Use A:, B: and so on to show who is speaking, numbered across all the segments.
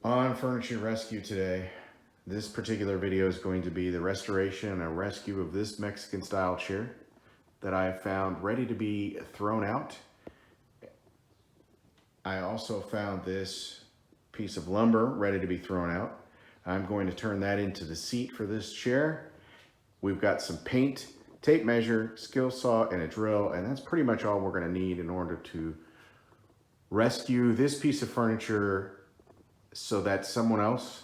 A: On Furniture Rescue today, this particular video is going to be the restoration and a rescue of this Mexican style chair that I found ready to be thrown out. I also found this piece of lumber ready to be thrown out. I'm going to turn that into the seat for this chair. We've got some paint, tape measure, skill saw, and a drill, and that's pretty much all we're going to need in order to rescue this piece of furniture so that someone else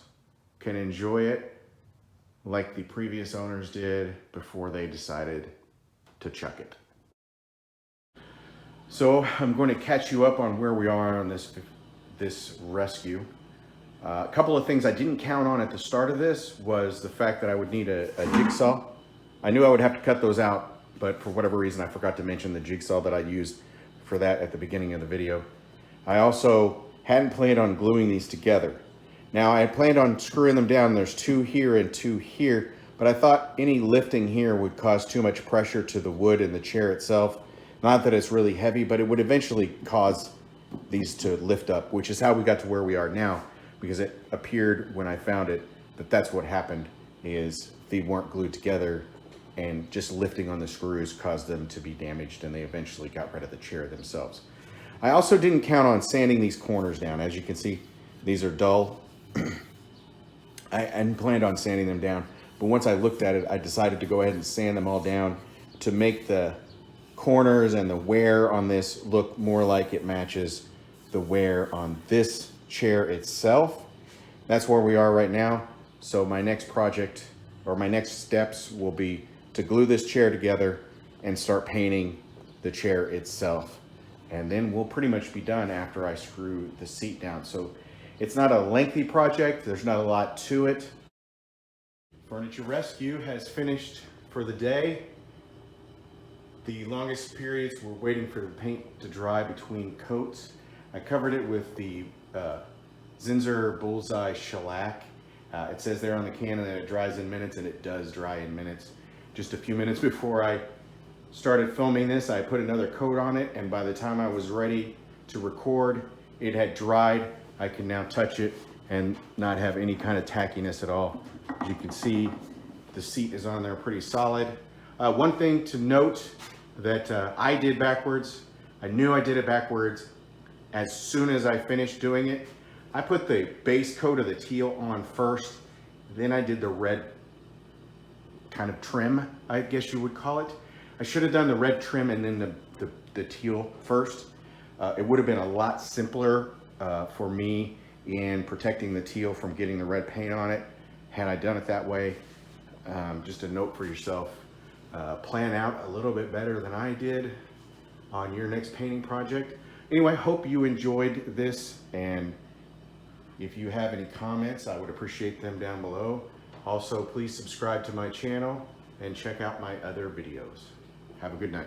A: can enjoy it like the previous owners did before they decided to chuck it. So I'm going to catch you up on where we are on this rescue. A couple of things I didn't count on at the start of this was the fact that I would need a jigsaw. I knew I would have to cut those out, but for whatever reason I forgot to mention the jigsaw that I used for that at the beginning of the video. I also hadn't planned on gluing these together. Now I had planned on screwing them down. There's two here and two here, but I thought any lifting here would cause too much pressure to the wood and the chair itself. Not that it's really heavy, but it would eventually cause these to lift up, which is how we got to where we are now, because it appeared when I found it that that's what happened, is they weren't glued together and just lifting on the screws caused them to be damaged, and they eventually got rid of the chair themselves. I also didn't count on sanding these corners down. As you can see, these are dull. I hadn't planned on sanding them down, but once I looked at it, I decided to go ahead and sand them all down to make the corners and the wear on this look more like it matches the wear on this chair itself. That's where we are right now. So my next project, or my next steps, will be to glue this chair together and start painting the chair itself. And then we'll pretty much be done after I screw the seat down. So it's not a lengthy project. There's not a lot to it. Furniture Rescue has finished for the day. The longest periods were waiting for the paint to dry between coats. I covered it with the Zinsser Bullseye Shellac. It says there on the can that it dries in minutes, and it does dry in minutes. Just a few minutes before I started filming this, I put another coat on it, and by the time I was ready to record, it had dried. I can now touch it and not have any kind of tackiness at all. As you can see, the seat is on there pretty solid. One thing to note that I did backwards, I knew I did it backwards as soon as I finished doing it. I put the base coat of the teal on first, then I did the red kind of trim, I guess you would call it. I should have done the red trim and then the teal first. It would have been a lot simpler for me in protecting the teal from getting the red paint on it had I done it that way. Just a note for yourself. Plan out a little bit better than I did on your next painting project. Anyway, hope you enjoyed this, and if you have any comments, I would appreciate them down below. Also, please subscribe to my channel and check out my other videos. Have a good night.